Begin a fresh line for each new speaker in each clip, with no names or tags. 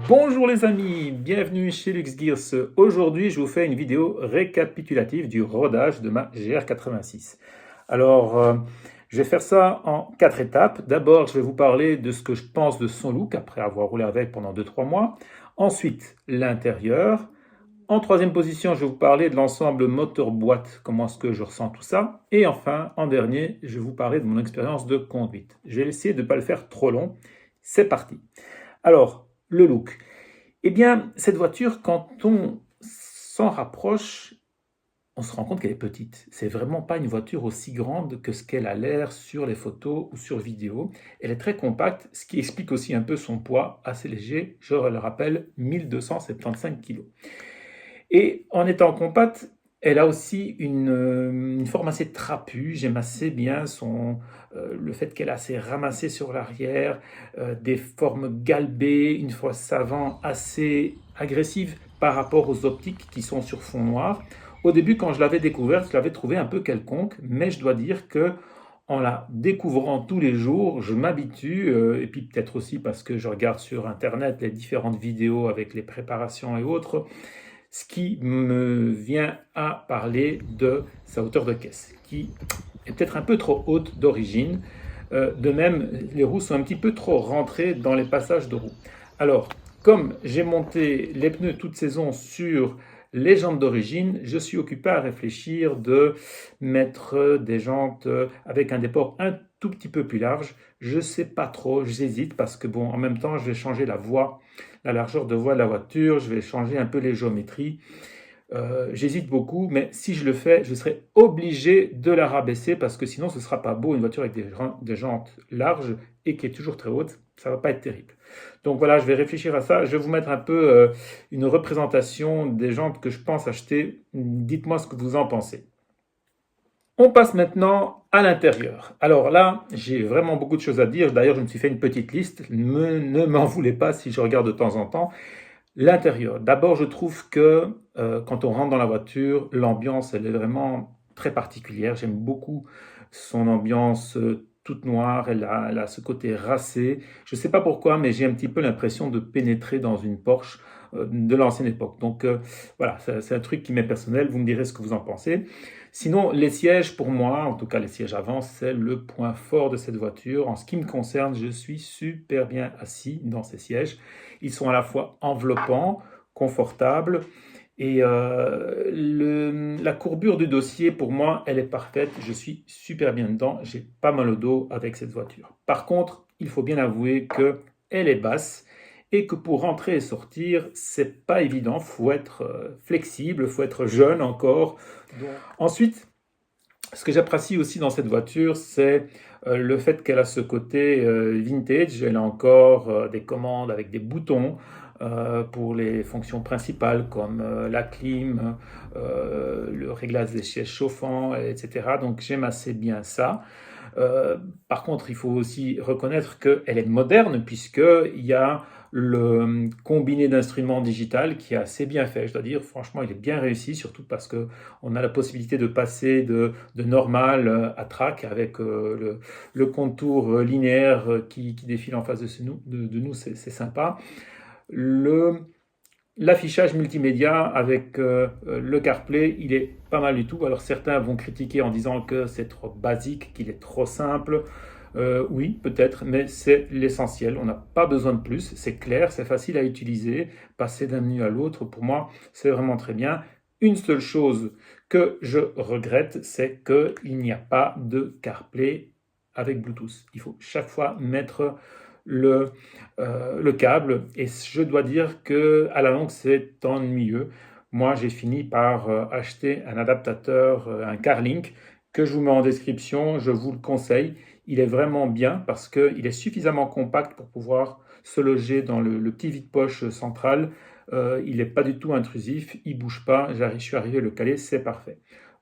Bonjour les amis, bienvenue chez LuxGears. Aujourd'hui, je vous fais une vidéo récapitulative du rodage de ma GR86. Alors, je vais faire ça en 4 étapes. D'abord, je vais vous parler de ce que je pense de son look après avoir roulé avec pendant 2-3 mois. Ensuite, l'intérieur. En troisième position, je vais vous parler de l'ensemble moteur-boîte, comment est-ce que je ressens tout ça. Et enfin, en dernier, je vais vous parler de mon expérience de conduite. Je vais essayer de ne pas le faire trop long. C'est parti. Alors, le look. Eh bien, cette voiture, quand on s'en rapproche, on se rend compte qu'elle est petite. C'est vraiment pas une voiture aussi grande que ce qu'elle a l'air sur les photos ou sur vidéo. Elle est très compacte, ce qui explique aussi un peu son poids assez léger. Je le rappelle, 1275 kg. Et en étant compacte, elle a aussi une forme assez trapue. J'aime assez bien le fait qu'elle est assez ramassée sur l'arrière, des formes galbées, une face avant assez agressive par rapport aux optiques qui sont sur fond noir. Au début, quand je l'avais découverte, je l'avais trouvée un peu quelconque, mais je dois dire que en la découvrant tous les jours, je m'habitue, et puis peut-être aussi parce que je regarde sur Internet les différentes vidéos avec les préparations et autres, ce qui me vient à parler de sa hauteur de caisse, qui est peut-être un peu trop haute d'origine. De même, les roues sont un petit peu trop rentrées dans les passages de roues. Alors, comme j'ai monté les pneus toute saison sur les jantes d'origine, je suis occupé à réfléchir de mettre des jantes avec un déport un tout petit peu plus large. Je ne sais pas trop, j'hésite parce que bon, en même temps, je vais changer la largeur de voie de la voiture, je vais changer un peu les géométries. J'hésite beaucoup, mais si je le fais, je serai obligé de la rabaisser parce que sinon ce ne sera pas beau. Une voiture avec des jantes larges et qui est toujours très haute, ça ne va pas être terrible. Donc voilà, je vais réfléchir à ça. Je vais vous mettre un peu une représentation des jantes que je pense acheter. Dites-moi ce que vous en pensez. On passe maintenant à l'intérieur. Alors là, j'ai vraiment beaucoup de choses à dire. D'ailleurs, je me suis fait une petite liste. Ne m'en voulez pas si je regarde de temps en temps. L'intérieur. D'abord, je trouve que quand on rentre dans la voiture, l'ambiance, elle est vraiment très particulière. J'aime beaucoup son ambiance toute noire. Elle a ce côté racé. Je ne sais pas pourquoi, mais j'ai un petit peu l'impression de pénétrer dans une Porsche de l'ancienne époque. Donc voilà, c'est un truc qui m'est personnel. Vous me direz ce que vous en pensez. Sinon, les sièges, pour moi, en tout cas les sièges avant, c'est le point fort de cette voiture. En ce qui me concerne, je suis super bien assis dans ces sièges. Ils sont à la fois enveloppants, confortables, et la courbure du dossier, pour moi, elle est parfaite. Je suis super bien dedans. J'ai pas mal au dos avec cette voiture. Par contre, il faut bien avouer qu'elle est basse et que pour rentrer et sortir, c'est pas évident. Faut être flexible, faut être jeune encore. Ensuite, ce que j'apprécie aussi dans cette voiture, c'est le fait qu'elle a ce côté vintage. Elle a encore des commandes avec des boutons pour les fonctions principales comme la clim, le réglage des sièges chauffants, etc. Donc j'aime assez bien ça. Par contre, il faut aussi reconnaître qu'elle est moderne puisqu'il y a le combiné d'instruments digital qui est assez bien fait. Je dois dire, franchement, il est bien réussi, surtout parce que on a la possibilité de passer de normal à track avec le contour linéaire qui défile en face de nous, c'est sympa. Le, L'affichage multimédia avec le CarPlay, il est pas mal du tout. Alors certains vont critiquer en disant que c'est trop basique, qu'il est trop simple. Oui, peut-être, mais c'est l'essentiel. On n'a pas besoin de plus. C'est clair, c'est facile à utiliser. Passer d'un menu à l'autre, pour moi, c'est vraiment très bien. Une seule chose que je regrette, c'est qu'il n'y a pas de CarPlay avec Bluetooth. Il faut chaque fois mettre le câble et je dois dire que à la longue c'est ennuyeux. Moi j'ai fini par acheter un adaptateur, un CarLink que je vous mets en description, je vous le conseille. Il est vraiment bien parce qu'il est suffisamment compact pour pouvoir se loger dans le petit vide-poche central. Il n'est pas du tout intrusif, il bouge pas, je suis arrivé à le caler, c'est parfait.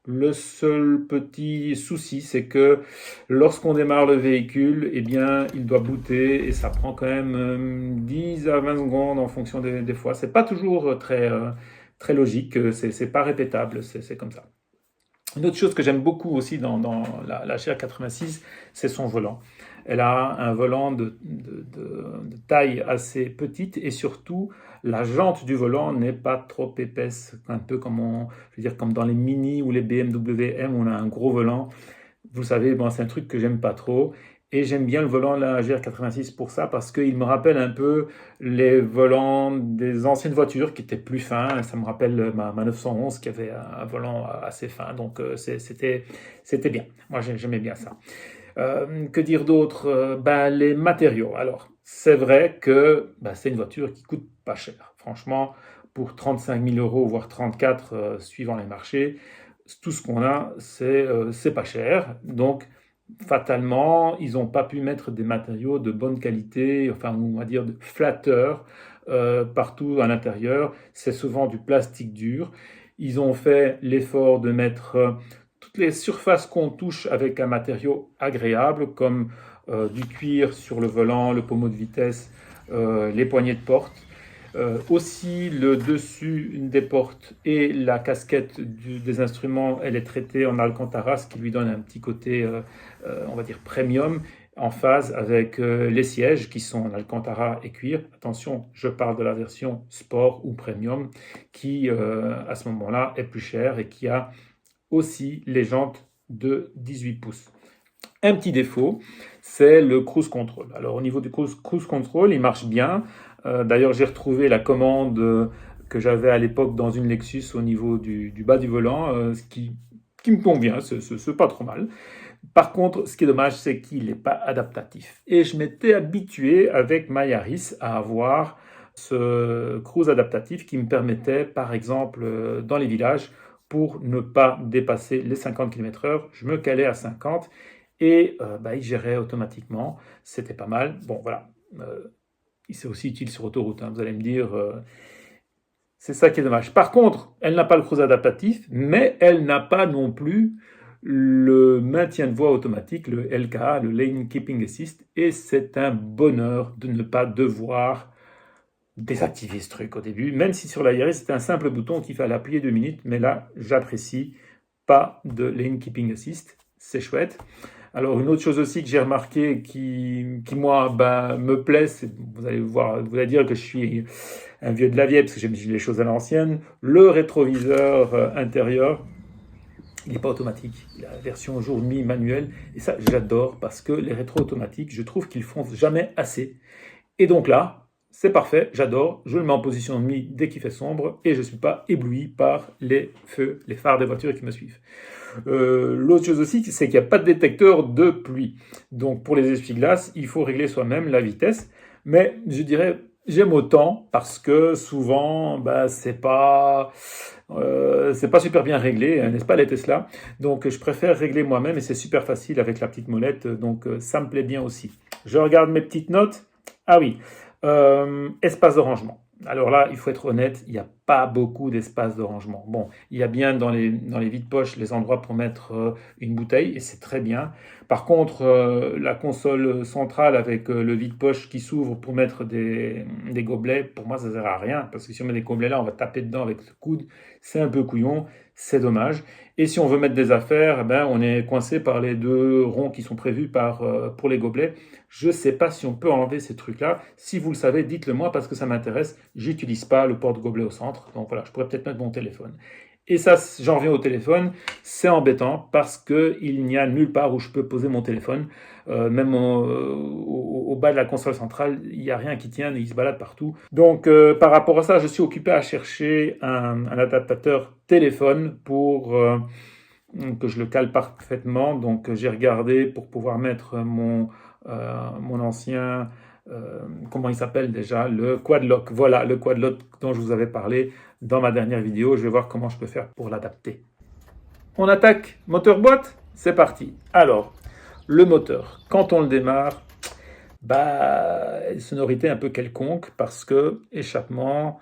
Le seul petit souci, c'est que lorsqu'on démarre le véhicule, eh bien, il doit booter et ça prend quand même 10 à 20 secondes en fonction des fois. C'est pas toujours très logique, c'est pas répétable, c'est comme ça. Une autre chose que j'aime beaucoup aussi dans la GR86, c'est son volant. Elle a un volant de taille assez petite et surtout, la jante du volant n'est pas trop épaisse, un peu je veux dire, comme dans les Mini ou les BMW M, où on a un gros volant. Vous savez, bon, c'est un truc que j'aime pas trop. Et j'aime bien le volant de la GR86 pour ça, parce qu'il me rappelle un peu les volants des anciennes voitures qui étaient plus fins. Ça me rappelle ma 911 qui avait un volant assez fin. Donc c'était bien. Moi j'aimais bien ça. Que dire d'autre? Ben, les matériaux. Alors, c'est vrai que ben, c'est une voiture qui coûte pas cher. Franchement, pour 35 000 euros, voire 34, suivant les marchés, tout ce qu'on a, c'est pas cher. Donc, fatalement, ils n'ont pas pu mettre des matériaux de bonne qualité, enfin, on va dire de flatteurs, partout à l'intérieur. C'est souvent du plastique dur. Ils ont fait l'effort de mettre toutes les surfaces qu'on touche avec un matériau agréable, comme du cuir sur le volant, le pommeau de vitesse, les poignées de porte. Aussi, le dessus des portes et la casquette des instruments, elle est traitée en alcantara, ce qui lui donne un petit côté, on va dire, premium, en phase avec les sièges qui sont en alcantara et cuir. Attention, je parle de la version sport ou premium, qui à ce moment-là est plus chère et qui a aussi les jantes de 18 pouces. Un petit défaut, c'est le cruise control. Alors au niveau du cruise control, il marche bien. D'ailleurs, j'ai retrouvé la commande que j'avais à l'époque dans une Lexus au niveau du bas du volant, ce qui me convient, c'est pas trop mal. Par contre, ce qui est dommage, c'est qu'il n'est pas adaptatif. Et je m'étais habitué avec ma Yaris à avoir ce cruise adaptatif qui me permettait, par exemple, dans les villages, pour ne pas dépasser les 50 km/h, je me calais à 50 et bah, il gérait automatiquement. C'était pas mal. Bon, voilà. C'est aussi utile sur autoroute, hein, vous allez me dire. C'est ça qui est dommage. Par contre, elle n'a pas le cruise adaptatif, mais elle n'a pas non plus le maintien de voie automatique, le LKA, le Lane Keeping Assist, et c'est un bonheur de ne pas devoir désactiver ce truc au début, même si sur la Yaris c'est un simple bouton qu'il fallait appuyer 2 minutes, mais là j'apprécie pas de Lane Keeping Assist, c'est chouette. Alors une autre chose aussi que j'ai remarqué qui moi ben, me plaît, vous allez voir, vous allez dire que je suis un vieux de la vieille parce que j'aime les choses à l'ancienne, le rétroviseur intérieur. Il n'est pas automatique, il a la version jour-nuit manuelle, et ça j'adore parce que les rétros automatiques, je trouve qu'ils foncent jamais assez. Et donc là, c'est parfait, j'adore, je le mets en position de nuit dès qu'il fait sombre et je ne suis pas ébloui par les feux, les phares des voitures qui me suivent. L'autre chose aussi, c'est qu'il n'y a pas de détecteur de pluie. Donc pour les essuie-glaces, il faut régler soi-même la vitesse. Mais je dirais, j'aime autant parce que souvent, bah, c'est pas super bien réglé, n'est-ce pas les Tesla? Donc je préfère régler moi-même et c'est super facile avec la petite molette. Donc ça me plaît bien aussi. Je regarde mes petites notes. Ah oui, espace de rangement. Alors là, il faut être honnête, il n'y a pas beaucoup d'espace de rangement. Bon, il y a bien dans les vides-poches les endroits pour mettre une bouteille, et c'est très bien. Par contre, la console centrale avec le vide-poche qui s'ouvre pour mettre des gobelets, pour moi, ça ne sert à rien, parce que si on met des gobelets là, on va taper dedans avec le coude, c'est un peu couillon, c'est dommage. Et si on veut mettre des affaires, eh ben, on est coincé par les 2 ronds qui sont prévus pour les gobelets. Je ne sais pas si on peut enlever ces trucs-là. Si vous le savez, dites-le moi parce que ça m'intéresse. J'utilise pas le porte-gobelet au centre. Donc voilà, je pourrais peut-être mettre mon téléphone. Et ça, j'en reviens au téléphone. C'est embêtant parce qu'il n'y a nulle part où je peux poser mon téléphone. Même au bas de la console centrale, il n'y a rien qui tient et il se balade partout. Donc par rapport à ça, je suis occupé à chercher un adaptateur téléphone pour que je le cale parfaitement. Donc j'ai regardé pour pouvoir mettre mon ancien, comment il s'appelle déjà, le Quadlock. Voilà, le Quadlock dont je vous avais parlé dans ma dernière vidéo. Je vais voir comment je peux faire pour l'adapter. On attaque moteur boîte, c'est parti. Alors, le moteur, quand on le démarre, bah, sonorité un peu quelconque parce que échappement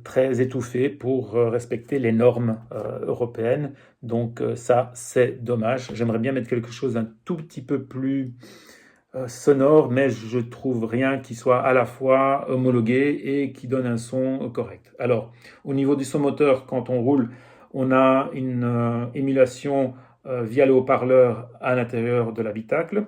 très étouffé pour respecter les normes européennes. Donc ça, c'est dommage. J'aimerais bien mettre quelque chose d'un tout petit peu plus sonore, mais je trouve rien qui soit à la fois homologué et qui donne un son correct. Alors, au niveau du son moteur, quand on roule, On a une émulation via le haut-parleur à l'intérieur de l'habitacle.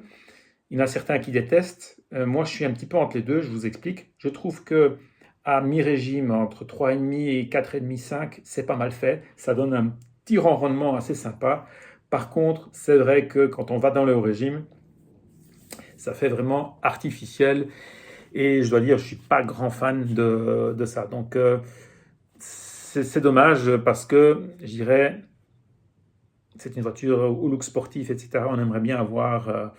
Il y en a certains qui détestent. Moi, je suis un petit peu entre les deux, je vous explique. Je trouve que à mi-régime, entre 3,5 et 4,5, 5, c'est pas mal fait. Ça donne un petit ronronnement assez sympa. Par contre, c'est vrai que quand on va dans le haut régime, ça fait vraiment artificiel. Et je dois dire, je ne suis pas grand fan de ça. Donc, c'est dommage parce que, je dirais, c'est une voiture au look sportif, etc. On aimerait bien avoir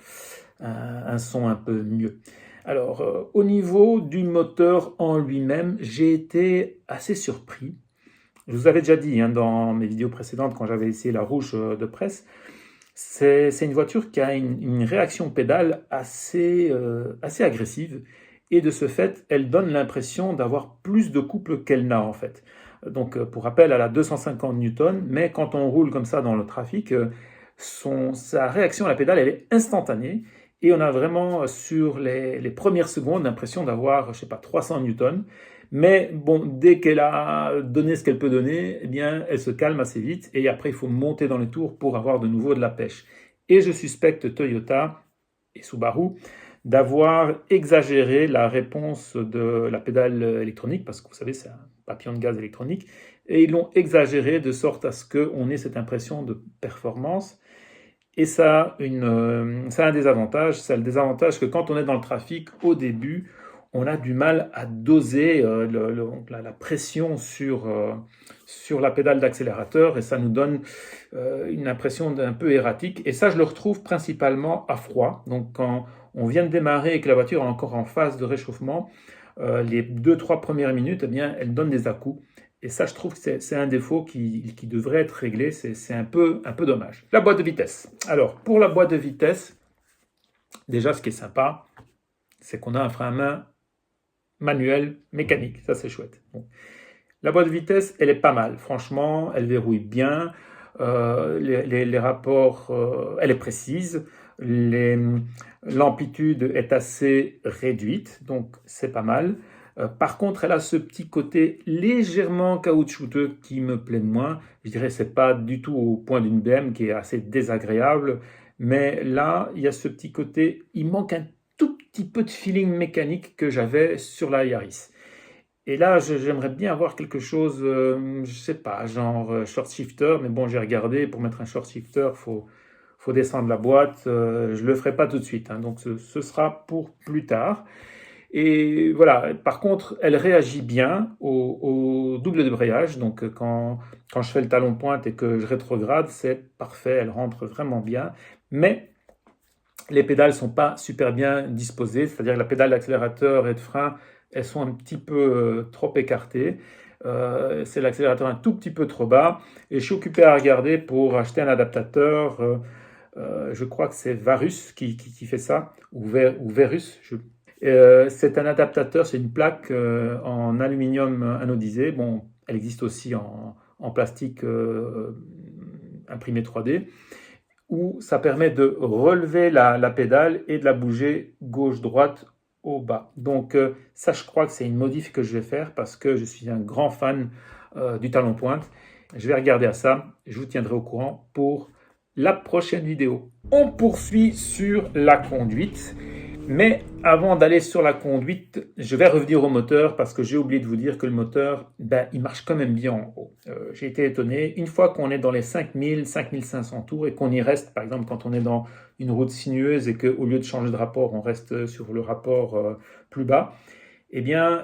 un son un peu mieux. Alors, au niveau du moteur en lui-même, j'ai été assez surpris. Je vous avais déjà dit dans mes vidéos précédentes, quand j'avais essayé la rouge de presse, c'est une voiture qui a une réaction pédale assez agressive. Et de ce fait, elle donne l'impression d'avoir plus de couple qu'elle n'a en fait. Donc, pour rappel, elle a 250 newtons, mais quand on roule comme ça dans le trafic, sa réaction à la pédale, elle est instantanée. Et on a vraiment, sur les premières secondes, l'impression d'avoir, je sais pas, 300 newtons. Mais bon, dès qu'elle a donné ce qu'elle peut donner, eh bien, elle se calme assez vite. Et après, il faut monter dans les tours pour avoir de nouveau de la pêche. Et je suspecte Toyota et Subaru d'avoir exagéré la réponse de la pédale électronique, parce que vous savez, c'est un papillon de gaz électronique, et ils l'ont exagéré de sorte à ce qu'on ait cette impression de performance. Et ça a un désavantage, c'est le désavantage que quand on est dans le trafic, au début, on a du mal à doser la pression sur la pédale d'accélérateur et ça nous donne une impression d'un peu erratique. Et ça, je le retrouve principalement à froid. Donc quand on vient de démarrer et que la voiture est encore en phase de réchauffement, les 2-3 premières minutes, eh bien, elle donne des à-coups. Et ça, je trouve que c'est un défaut qui devrait être réglé. C'est un peu dommage. La boîte de vitesse. Alors, pour la boîte de vitesse, déjà, ce qui est sympa, c'est qu'on a un frein à main manuel, mécanique. Ça, c'est chouette. Bon. La boîte de vitesse, elle est pas mal. Franchement, elle verrouille bien. Les rapports, elle est précise. L'amplitude est assez réduite, donc c'est pas mal. Par contre, elle a ce petit côté légèrement caoutchouteux qui me plaît moins. Je dirais que c'est pas du tout au point d'une BM qui est assez désagréable, mais là, il y a ce petit côté, il manque un tout petit peu de feeling mécanique que j'avais sur la Yaris. Et là, j'aimerais bien avoir quelque chose, je sais pas, genre short shifter, mais bon, j'ai regardé, pour mettre un short shifter, faut descendre la boîte, je le ferai pas tout de suite, donc ce sera pour plus tard. Et voilà, par contre, elle réagit bien au double débrayage, donc quand je fais le talon pointe et que je rétrograde, c'est parfait, elle rentre vraiment bien, mais les pédales sont pas super bien disposées, c'est-à-dire que la pédale d'accélérateur et de frein, elles sont un petit peu trop écartées. C'est l'accélérateur un tout petit peu trop bas. Et je suis occupé à regarder pour acheter un adaptateur. Je crois que c'est Varus qui fait ça, ou Verus. C'est un adaptateur, c'est une plaque en aluminium anodisé. Bon, elle existe aussi en plastique imprimé 3D où ça permet de relever la pédale et de la bouger gauche-droite au bas. Donc ça, je crois que c'est une modif que je vais faire parce que je suis un grand fan du talon pointe. Je vais regarder à ça, je vous tiendrai au courant pour la prochaine vidéo. On poursuit sur la conduite. Mais avant d'aller sur la conduite, je vais revenir au moteur parce que j'ai oublié de vous dire que le moteur, il marche quand même bien en haut. J'ai été étonné. Une fois qu'on est dans les 5000, 5500 tours et qu'on y reste, par exemple quand on est dans une route sinueuse et qu'au lieu de changer de rapport, on reste sur le rapport plus bas, eh bien,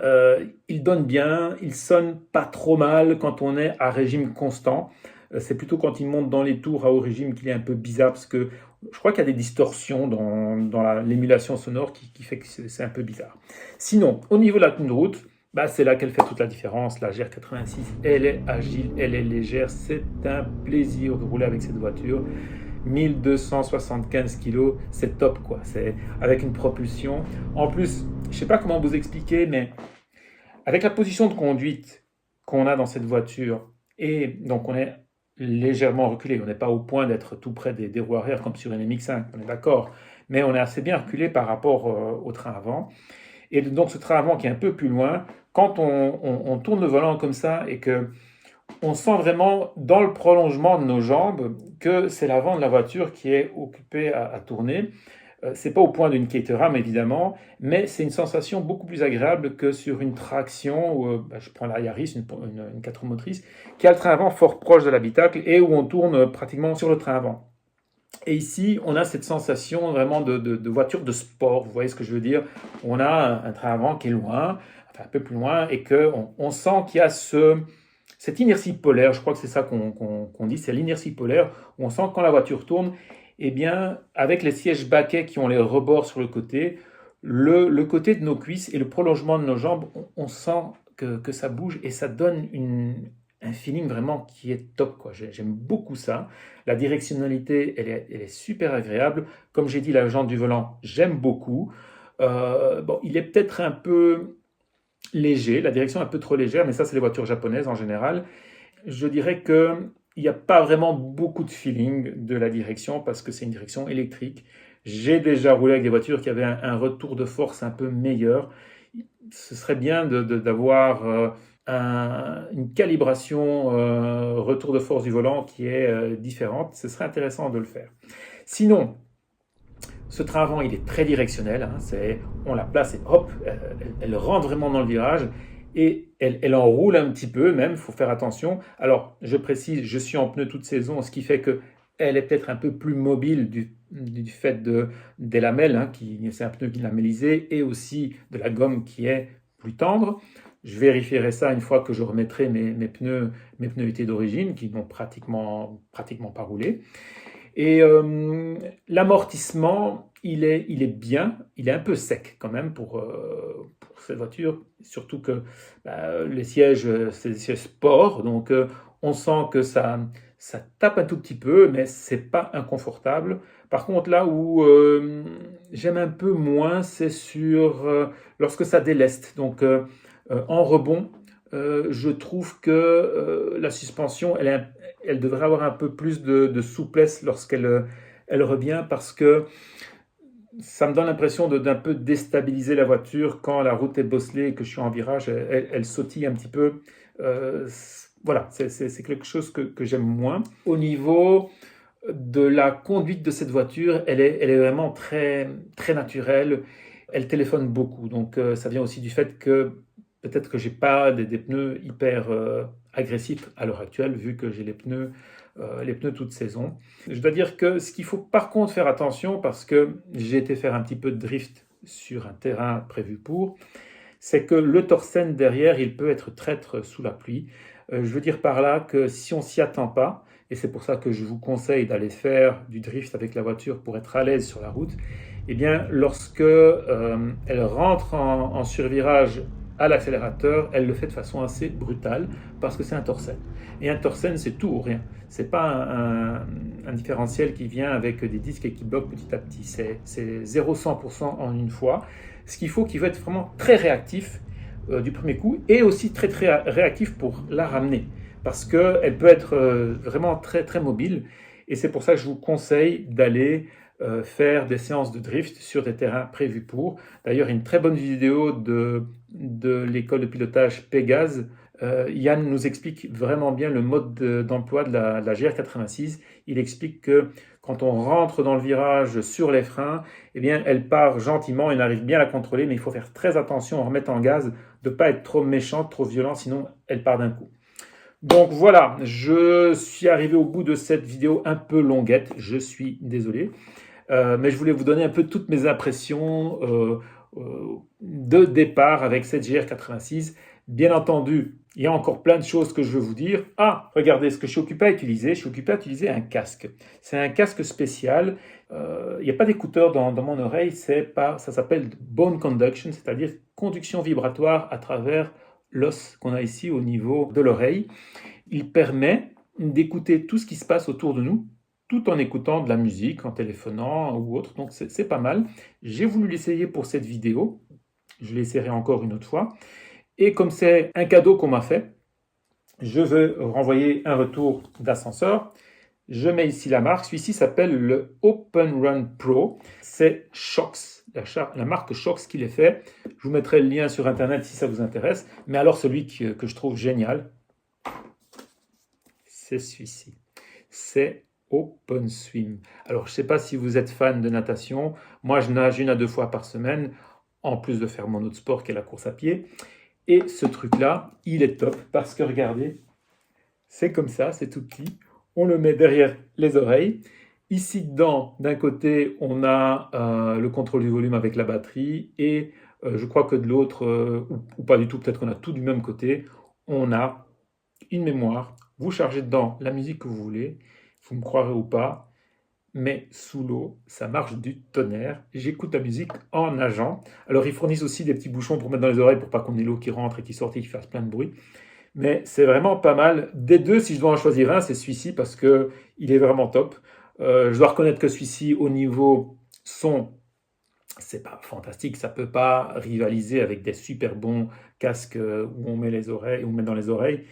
il donne bien, il sonne pas trop mal quand on est à régime constant. C'est plutôt quand il monte dans les tours à haut régime qu'il est un peu bizarre parce que je crois qu'il y a des distorsions dans l'émulation sonore qui fait que c'est un peu bizarre. Sinon, au niveau de la tenue de route, c'est là qu'elle fait toute la différence. La GR86, elle est agile, elle est légère. C'est un plaisir de rouler avec cette voiture. 1275 kg, c'est top quoi. C'est avec une propulsion. En plus, je ne sais pas comment vous expliquer, mais avec la position de conduite qu'on a dans cette voiture, et donc on est légèrement reculé. On n'est pas au point d'être tout près des roues arrière comme sur une MX-5, on est d'accord. Mais on est assez bien reculé par rapport au train avant. Et donc ce train avant qui est un peu plus loin, quand on tourne le volant comme ça et que on sent vraiment dans le prolongement de nos jambes que c'est l'avant de la voiture qui est occupé à tourner. C'est pas au point d'une Caterham évidemment, mais c'est une sensation beaucoup plus agréable que sur une traction où je prends la Yaris, une 4 roues motrices, qui a le train avant fort proche de l'habitacle et où on tourne pratiquement sur le train avant. Et ici, on a cette sensation vraiment de voiture de sport, vous voyez ce que je veux dire? On a un train avant qui est loin, enfin un peu plus loin, et qu'on sent qu'il y a cette inertie polaire, je crois que c'est ça qu'on dit, c'est l'inertie polaire, où on sent que quand la voiture tourne, eh bien, avec les sièges baquets qui ont les rebords sur le côté, le côté de nos cuisses et le prolongement de nos jambes, on sent que ça bouge et ça donne un feeling vraiment qui est top, quoi. J'aime beaucoup ça. La directionnalité, elle est super agréable. Comme j'ai dit, la jante du volant, j'aime beaucoup. Bon, il est peut-être un peu léger, la direction est un peu trop légère, mais ça, c'est les voitures japonaises en général. Je dirais que il n'y a pas vraiment beaucoup de feeling de la direction parce que c'est une direction électrique. J'ai déjà roulé avec des voitures qui avaient un retour de force un peu meilleur. Ce serait bien d'avoir une calibration retour de force du volant qui est différente. Ce serait intéressant de le faire. Sinon, ce train avant, il est très directionnel. Hein, on la place et hop, elle rentre vraiment dans le virage. Et elle enroule un petit peu même, il faut faire attention. Alors, je précise, je suis en pneu toute saison, ce qui fait qu'elle est peut-être un peu plus mobile du fait des lamelles, hein, c'est un pneu qui est lamellisé, et aussi de la gomme qui est plus tendre. Je vérifierai ça une fois que je remettrai mes pneus été d'origine, qui n'ont pratiquement pas roulé. Et l'amortissement, il est bien, il est un peu sec quand même pour cette voiture, surtout que les sièges, c'est des sièges sport, donc on sent que ça tape un tout petit peu, mais c'est pas inconfortable. Par contre, là où j'aime un peu moins, c'est lorsque ça déleste. Donc en rebond, je trouve que la suspension, elle devrait avoir un peu plus de souplesse lorsqu'elle revient parce que ça me donne l'impression d'un peu déstabiliser la voiture quand la route est bosselée et que je suis en virage, elle sautille un petit peu. Voilà, c'est quelque chose que j'aime moins. Au niveau de la conduite de cette voiture, elle est vraiment très, très naturelle. Elle téléphone beaucoup, donc ça vient aussi du fait que peut-être que j'ai pas des pneus hyper agressifs à l'heure actuelle, vu que j'ai les pneus toute saison. Je dois dire que ce qu'il faut par contre faire attention, parce que j'ai été faire un petit peu de drift sur un terrain prévu pour, c'est que le Torsen derrière, il peut être traître sous la pluie. Je veux dire par là que si on s'y attend pas, et c'est pour ça que je vous conseille d'aller faire du drift avec la voiture pour être à l'aise sur la route, eh bien lorsque elle rentre en survirage à l'accélérateur, elle le fait de façon assez brutale parce que c'est un Torsen. Et un Torsen, c'est tout ou rien. C'est pas un différentiel qui vient avec des disques et qui bloque petit à petit. C'est 0-100% en une fois. Ce qu'il faut être vraiment très réactif du premier coup et aussi très très réactif pour la ramener parce qu'elle peut être vraiment très très mobile. Et c'est pour ça que je vous conseille d'aller faire des séances de drift sur des terrains prévus pour. D'ailleurs, une très bonne vidéo de l'école de pilotage Pégase. Yann nous explique vraiment bien le mode d'emploi de la GR86. Il explique que quand on rentre dans le virage sur les freins, eh bien, elle part gentiment, on arrive bien à la contrôler, mais il faut faire très attention en remettant en gaz, de ne pas être trop méchant, trop violent, sinon elle part d'un coup. Donc voilà, je suis arrivé au bout de cette vidéo un peu longuette, je suis désolé. Mais je voulais vous donner un peu toutes mes impressions de départ avec cette GR86. Bien entendu, il y a encore plein de choses que je veux vous dire. Ah, regardez ce que je suis occupé à utiliser. Je suis occupé à utiliser un casque. C'est un casque spécial. Il n'y a pas d'écouteur dans mon oreille. Ça s'appelle bone conduction, c'est-à-dire conduction vibratoire à travers l'os qu'on a ici au niveau de l'oreille. Il permet d'écouter tout ce qui se passe autour de nous, tout en écoutant de la musique, en téléphonant ou autre. Donc c'est pas mal. J'ai voulu l'essayer pour cette vidéo. Je l'essaierai encore une autre fois. Et comme c'est un cadeau qu'on m'a fait, je veux renvoyer un retour d'ascenseur. Je mets ici la marque. Celui-ci s'appelle le Open Run Pro. C'est Shox, la marque Shox qui l'est fait. Je vous mettrai le lien sur Internet si ça vous intéresse. Mais alors celui que je trouve génial, c'est celui-ci. C'est OpenSwim. Alors, je ne sais pas si vous êtes fan de natation. Moi, je nage 1 à 2 fois par semaine, en plus de faire mon autre sport qui est la course à pied. Et ce truc-là, il est top parce que regardez, c'est comme ça, c'est tout petit. On le met derrière les oreilles. Ici dedans, d'un côté, on a le contrôle du volume avec la batterie et je crois que de l'autre, ou pas du tout, peut-être qu'on a tout du même côté, on a une mémoire. Vous chargez dedans la musique que vous voulez, vous me croirez ou pas, mais sous l'eau, ça marche du tonnerre. J'écoute la musique en nageant. Alors, ils fournissent aussi des petits bouchons pour mettre dans les oreilles pour pas qu'on ait l'eau qui rentre et qui sort et qui fasse plein de bruit. Mais c'est vraiment pas mal. Des deux, si je dois en choisir un, c'est celui-ci parce que il est vraiment top. Je dois reconnaître que celui-ci, au niveau son, c'est pas fantastique. Ça peut pas rivaliser avec des super bons casques où on met les oreilles, où on met dans les oreilles.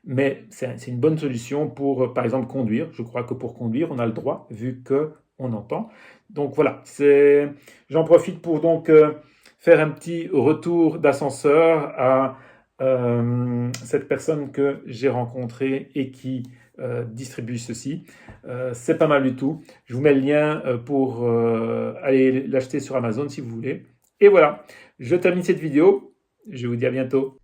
Mais c'est une bonne solution pour, par exemple, conduire. Je crois que pour conduire, on a le droit, vu qu'on entend. Donc voilà, j'en profite pour donc faire un petit retour d'ascenseur à cette personne que j'ai rencontrée et qui distribue ceci. C'est pas mal du tout. Je vous mets le lien pour aller l'acheter sur Amazon si vous voulez. Et voilà, je termine cette vidéo. Je vous dis à bientôt.